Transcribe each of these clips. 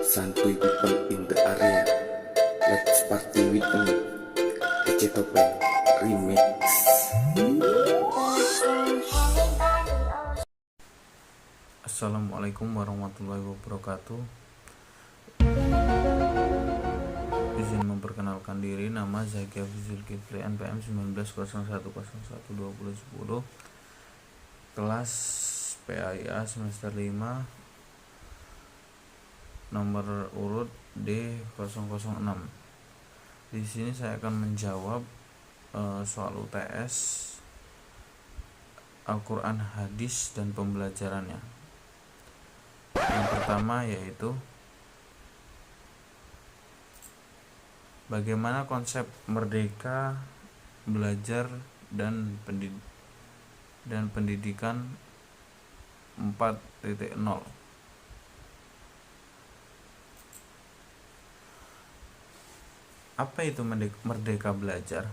Santuy people in the area, let's party with me. Ece Topeng Remix. Assalamualaikum warahmatullahi wabarakatuh. Izin memperkenalkan diri, nama Zaki Afizul Kifli, NPM 1901012010, kelas PAIA semester 5, nomor urut D006. Di sini saya akan menjawab soal UTS Al-Quran, hadis, dan pembelajarannya. Yang pertama yaitu bagaimana konsep merdeka belajar dan pendidikan 4.0. Apa itu merdeka belajar?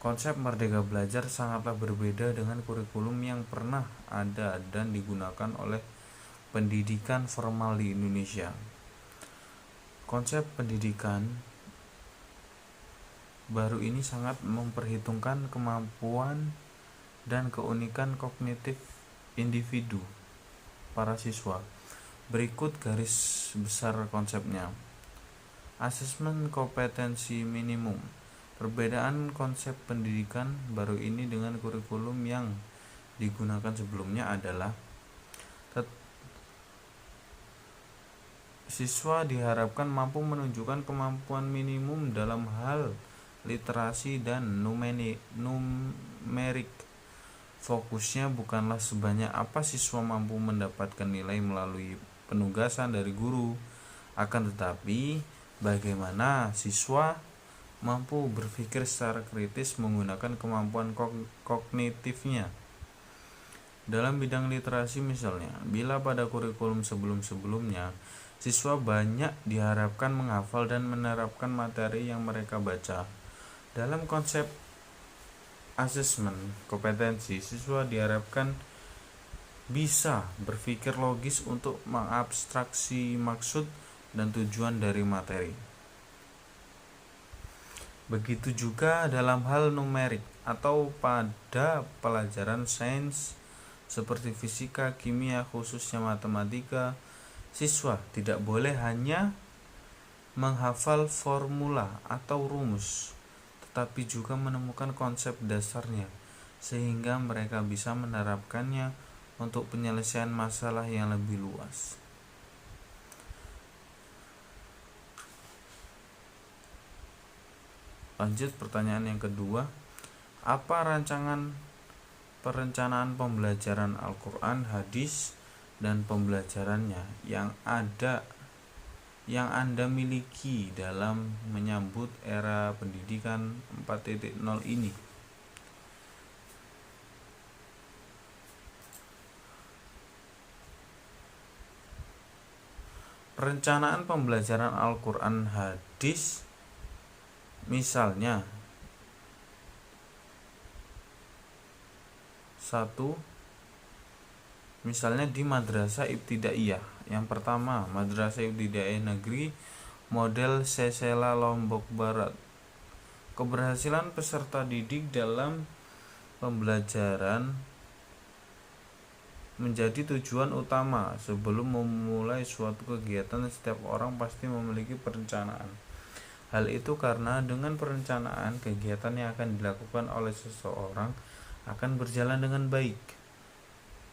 Konsep merdeka belajar sangatlah berbeda dengan kurikulum yang pernah ada dan digunakan oleh pendidikan formal di Indonesia. Konsep pendidikan baru ini sangat memperhitungkan kemampuan dan keunikan kognitif individu para siswa. Berikut garis besar konsepnya. Asesmen kompetensi minimum. Perbedaan konsep pendidikan baru ini dengan kurikulum yang digunakan sebelumnya adalah siswa diharapkan mampu menunjukkan kemampuan minimum dalam hal literasi dan numerik. Fokusnya bukanlah sebanyak apa siswa mampu mendapatkan nilai melalui penugasan dari guru, akan tetapi bagaimana siswa mampu berpikir secara kritis menggunakan kemampuan kognitifnya. Dalam bidang literasi misalnya, bila pada kurikulum sebelum-sebelumnya siswa banyak diharapkan menghafal dan menerapkan materi yang mereka baca, dalam konsep asesmen kompetensi, siswa diharapkan bisa berpikir logis untuk mengabstraksi maksud dan tujuan dari materi. Begitu juga dalam hal numerik atau pada pelajaran sains seperti fisika, kimia, khususnya matematika, siswa tidak boleh hanya menghafal formula atau rumus, tetapi juga menemukan konsep dasarnya sehingga mereka bisa menerapkannya untuk penyelesaian masalah yang lebih luas. Lanjut pertanyaan yang kedua, apa perencanaan pembelajaran Al-Quran, hadis, dan pembelajarannya yang Anda miliki dalam menyambut era pendidikan 4.0 ini? Perencanaan pembelajaran Al-Quran, hadis, misalnya 1. Misalnya di Madrasah Ibtidaiyah. Yang pertama, Madrasah Ibtidaiyah Negeri model Sesela Lombok Barat. Keberhasilan peserta didik dalam pembelajaran menjadi tujuan utama. Sebelum memulai suatu kegiatan, setiap orang pasti memiliki perencanaan. Hal itu karena dengan perencanaan, kegiatan yang akan dilakukan oleh seseorang akan berjalan dengan baik.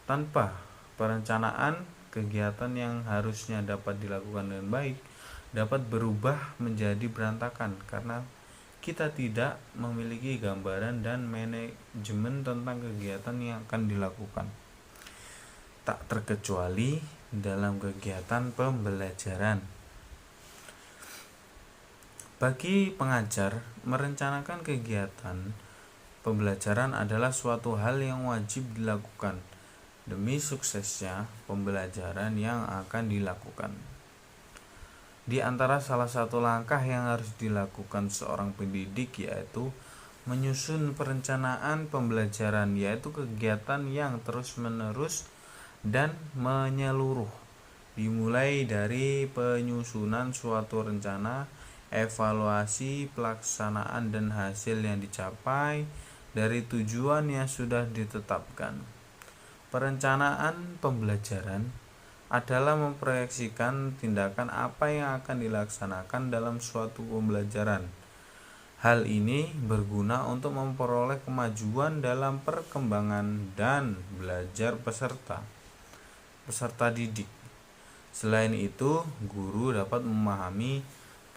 Tanpa perencanaan, kegiatan yang harusnya dapat dilakukan dengan baik dapat berubah menjadi berantakan karena kita tidak memiliki gambaran dan manajemen tentang kegiatan yang akan dilakukan. Tak terkecuali dalam kegiatan pembelajaran. Bagi pengajar, merencanakan kegiatan pembelajaran adalah suatu hal yang wajib dilakukan demi suksesnya pembelajaran yang akan dilakukan. Di antara salah satu langkah yang harus dilakukan seorang pendidik yaitu menyusun perencanaan pembelajaran, yaitu kegiatan yang terus-menerus dan menyeluruh dimulai dari penyusunan suatu rencana, evaluasi pelaksanaan dan hasil yang dicapai dari tujuan yang sudah ditetapkan. Perencanaan pembelajaran adalah memproyeksikan tindakan apa yang akan dilaksanakan dalam suatu pembelajaran. Hal ini berguna untuk memperoleh kemajuan dalam perkembangan dan belajar peserta didik. Selain itu, guru dapat memahami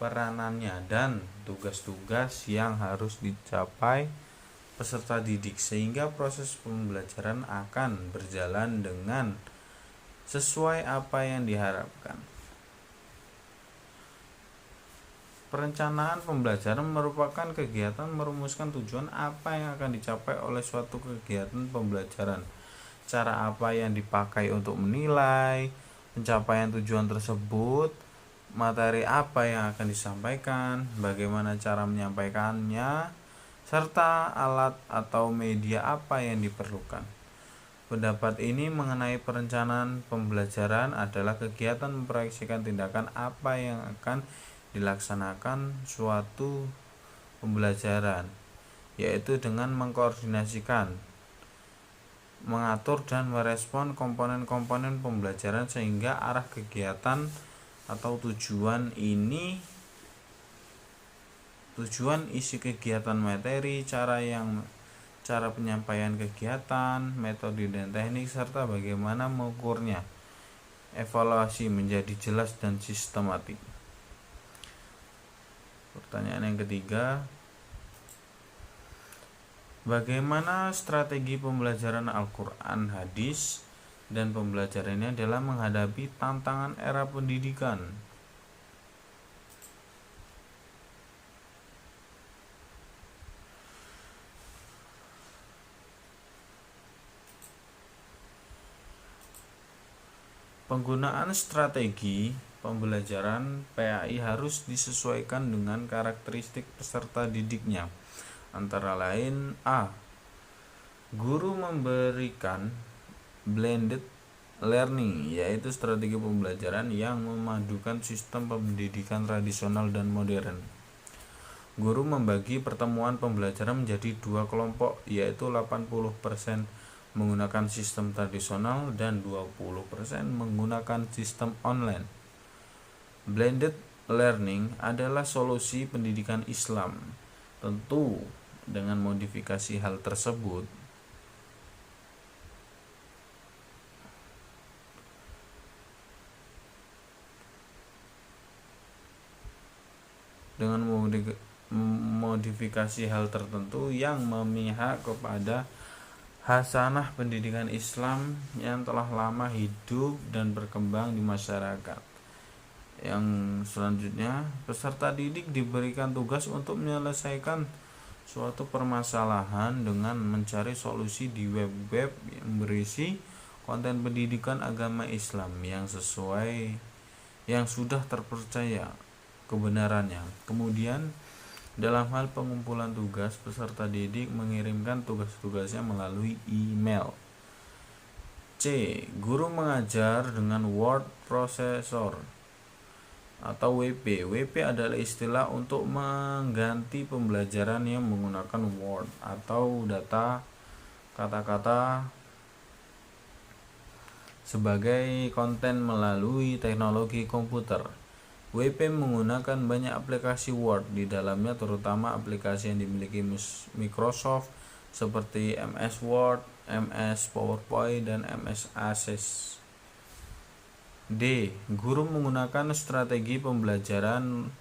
peranannya dan tugas-tugas yang harus dicapai peserta didik sehingga proses pembelajaran akan berjalan dengan sesuai apa yang diharapkan. Perencanaan pembelajaran merupakan kegiatan merumuskan tujuan apa yang akan dicapai oleh suatu kegiatan pembelajaran, cara apa yang dipakai untuk menilai pencapaian tujuan tersebut, materi apa yang akan disampaikan, bagaimana cara menyampaikannya, serta alat atau media apa yang diperlukan. Pendapat ini mengenai perencanaan pembelajaran adalah kegiatan memproyeksikan tindakan apa yang akan dilaksanakan suatu pembelajaran, yaitu dengan mengkoordinasikan, mengatur dan merespon komponen-komponen pembelajaran sehingga arah kegiatan atau tujuan isi kegiatan, materi, cara penyampaian kegiatan, metode dan teknik, serta bagaimana mengukurnya. Evaluasi menjadi jelas dan sistematik. Pertanyaan yang ketiga, bagaimana strategi pembelajaran Al-Quran, hadis, dan pembelajarannya dalam menghadapi tantangan era pendidikan? Penggunaan strategi pembelajaran PAI harus disesuaikan dengan karakteristik peserta didiknya. Antara lain, A. Guru memberikan blended learning, yaitu strategi pembelajaran yang memadukan sistem pendidikan tradisional dan modern. Guru membagi pertemuan pembelajaran menjadi dua kelompok, yaitu 80% menggunakan sistem tradisional dan 20% menggunakan sistem online. Blended learning adalah solusi pendidikan Islam. Tentu dengan modifikasi hal tersebut, tertentu yang memihak kepada hasanah pendidikan Islam yang telah lama hidup dan berkembang di masyarakat. Yang selanjutnya, peserta didik diberikan tugas untuk menyelesaikan suatu permasalahan dengan mencari solusi di web-web yang berisi konten pendidikan agama Islam yang sudah terpercaya kebenarannya. Kemudian, dalam hal pengumpulan tugas, peserta didik mengirimkan tugas-tugasnya melalui email. C. Guru mengajar dengan word processor atau WP. WP adalah istilah untuk mengganti pembelajaran yang menggunakan word atau data kata-kata sebagai konten melalui teknologi komputer. WP menggunakan banyak aplikasi Word di dalamnya, terutama aplikasi yang dimiliki Microsoft seperti MS Word, MS PowerPoint, dan MS Access. D. Guru menggunakan strategi pembelajaran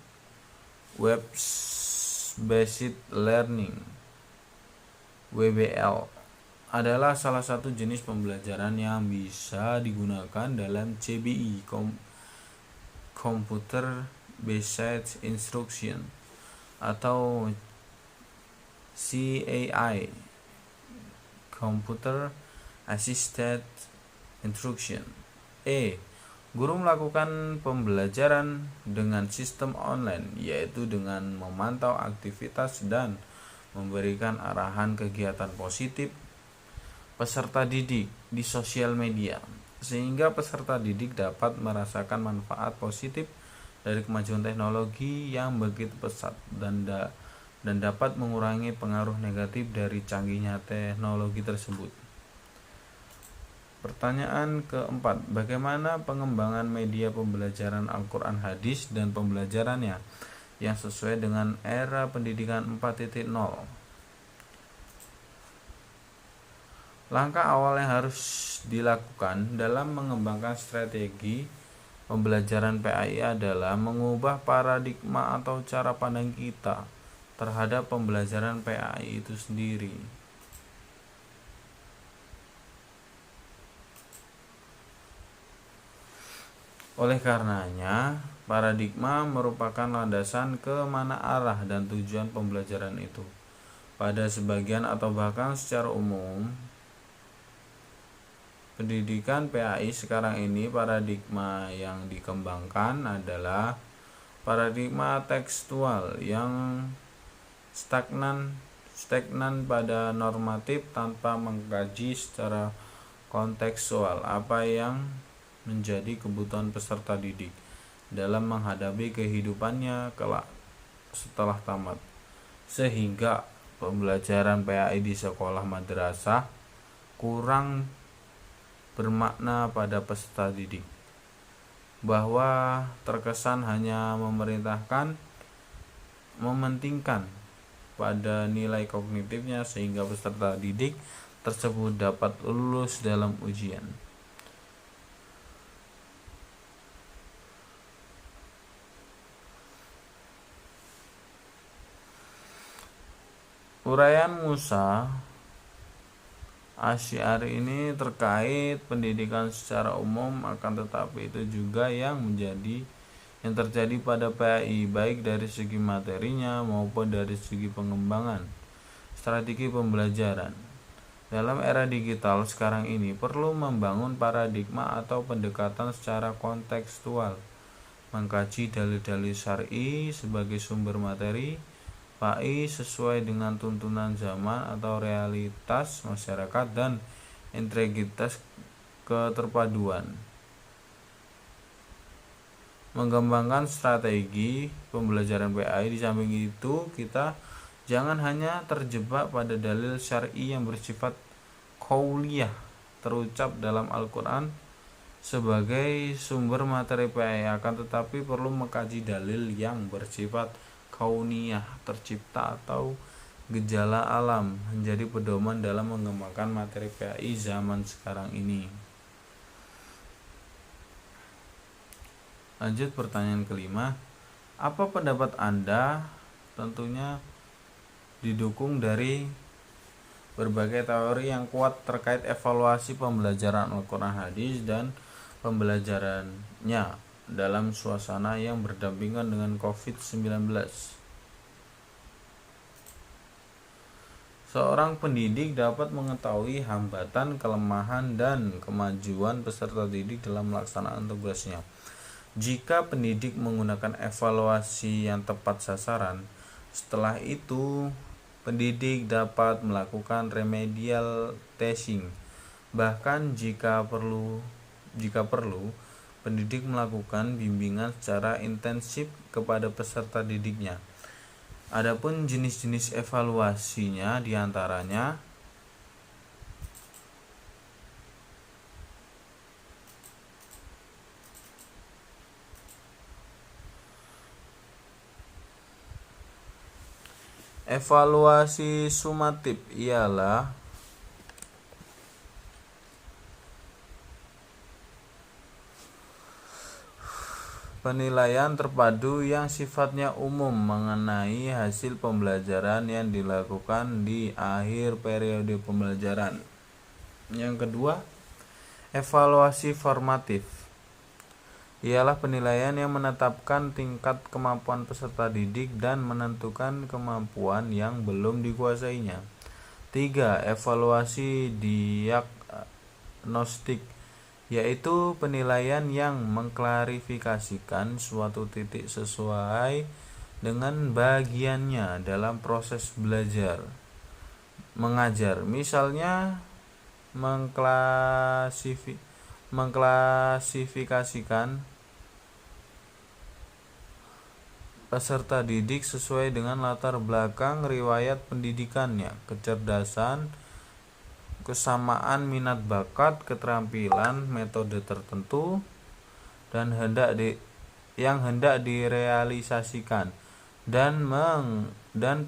Web-Based Learning. WBL adalah salah satu jenis pembelajaran yang bisa digunakan dalam CBI, Computer Based Instruction, atau CAI, Computer Assisted Instruction. E. Guru melakukan pembelajaran dengan sistem online, yaitu dengan memantau aktivitas dan memberikan arahan kegiatan positif peserta didik di sosial media. sehingga peserta didik dapat merasakan manfaat positif dari kemajuan teknologi yang begitu pesat dan dapat mengurangi pengaruh negatif dari canggihnya teknologi tersebut. Pertanyaan keempat, bagaimana pengembangan media pembelajaran Al-Quran Hadis dan pembelajarannya yang sesuai dengan era pendidikan 4.0? Langkah awal yang harus dilakukan dalam mengembangkan strategi pembelajaran PAI adalah mengubah paradigma atau cara pandang kita terhadap pembelajaran PAI itu sendiri. Oleh karenanya, paradigma merupakan landasan ke mana arah dan tujuan pembelajaran itu. Pada sebagian atau bahkan secara umum, pendidikan PAI sekarang ini paradigma yang dikembangkan adalah paradigma tekstual yang stagnan pada normatif tanpa mengkaji secara kontekstual apa yang menjadi kebutuhan peserta didik dalam menghadapi kehidupannya kelak setelah tamat, sehingga pembelajaran PAI di sekolah madrasah kurang bermakna pada peserta didik, bahwa terkesan hanya mementingkan pada nilai kognitifnya sehingga peserta didik tersebut dapat lulus dalam ujian. Uraian Musa Asy'ari ini terkait pendidikan secara umum, akan tetapi itu juga yang terjadi pada PAI, baik dari segi materinya maupun dari segi pengembangan strategi pembelajaran. Dalam era digital sekarang ini perlu membangun paradigma atau pendekatan secara kontekstual, mengkaji dalil-dalil syar'i sebagai sumber materi PAI sesuai dengan tuntunan zaman atau realitas masyarakat dan integritas keterpaduan. Mengembangkan strategi pembelajaran PAI, di samping itu kita jangan hanya terjebak pada dalil syar'i yang bersifat qauliyah terucap dalam Al-Quran sebagai sumber materi PAI, akan tetapi perlu mengkaji dalil yang bersifat kauniyah tercipta atau gejala alam menjadi pedoman dalam mengembangkan materi PAI zaman sekarang ini. Lanjut pertanyaan kelima, apa pendapat Anda? Tentunya didukung dari berbagai teori yang kuat terkait evaluasi pembelajaran Al-Quran Hadis dan pembelajarannya dalam suasana yang berdampingan dengan COVID-19. Seorang pendidik dapat mengetahui hambatan, kelemahan, dan kemajuan peserta didik dalam melaksanakan tugasnya. Jika pendidik menggunakan evaluasi yang tepat sasaran, setelah itu pendidik dapat melakukan remedial testing. Bahkan jika perlu, pendidik melakukan bimbingan secara intensif kepada peserta didiknya. Adapun jenis-jenis evaluasinya diantaranya evaluasi sumatif ialah penilaian terpadu yang sifatnya umum mengenai hasil pembelajaran yang dilakukan di akhir periode pembelajaran. Yang kedua, evaluasi formatif ialah penilaian yang menetapkan tingkat kemampuan peserta didik dan menentukan kemampuan yang belum dikuasainya. 3. Evaluasi diagnostik, yaitu penilaian yang mengklarifikasikan suatu titik sesuai dengan bagiannya dalam proses belajar mengajar. Misalnya mengklasifikasikan peserta didik sesuai dengan latar belakang riwayat pendidikannya, kecerdasan, kesamaan minat bakat, keterampilan, metode tertentu, dan yang hendak direalisasikan, dan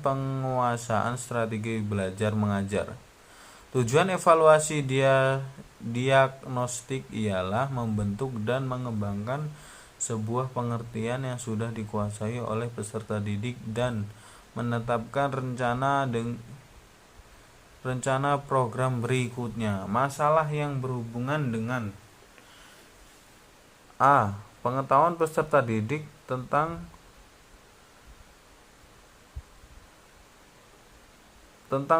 penguasaan strategi belajar mengajar. Tujuan evaluasi diagnostik ialah membentuk dan mengembangkan sebuah pengertian yang sudah dikuasai oleh peserta didik dan menetapkan rencana program berikutnya. Masalah yang berhubungan dengan A. Pengetahuan peserta didik tentang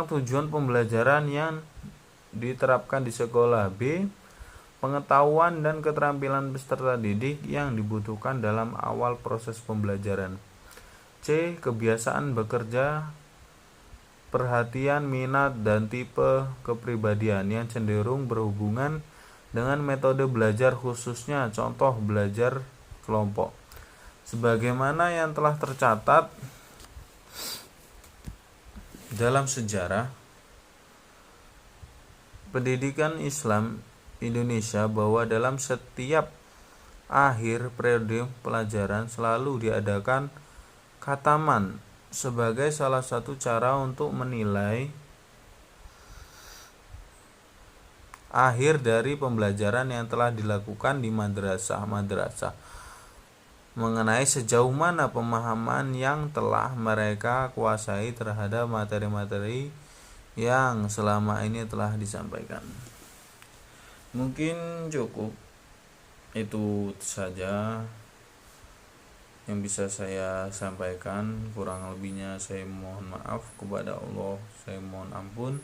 tujuan pembelajaran yang diterapkan di sekolah. B. Pengetahuan dan keterampilan peserta didik yang dibutuhkan dalam awal proses pembelajaran. C. Kebiasaan bekerja, perhatian, minat, dan tipe kepribadian yang cenderung berhubungan dengan metode belajar, khususnya contoh belajar kelompok. Sebagaimana yang telah tercatat dalam sejarah pendidikan Islam Indonesia, bahwa dalam setiap akhir periode pelajaran selalu diadakan khataman sebagai salah satu cara untuk menilai akhir dari pembelajaran yang telah dilakukan di madrasah mengenai sejauh mana pemahaman yang telah mereka kuasai terhadap materi-materi yang selama ini telah disampaikan. Mungkin cukup itu saja yang bisa saya sampaikan. Kurang lebihnya saya mohon maaf kepada Allah, saya mohon ampun.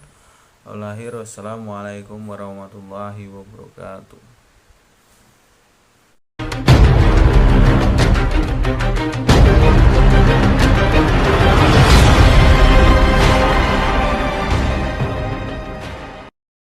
Wassalamualaikum warahmatullahi wabarakatuh.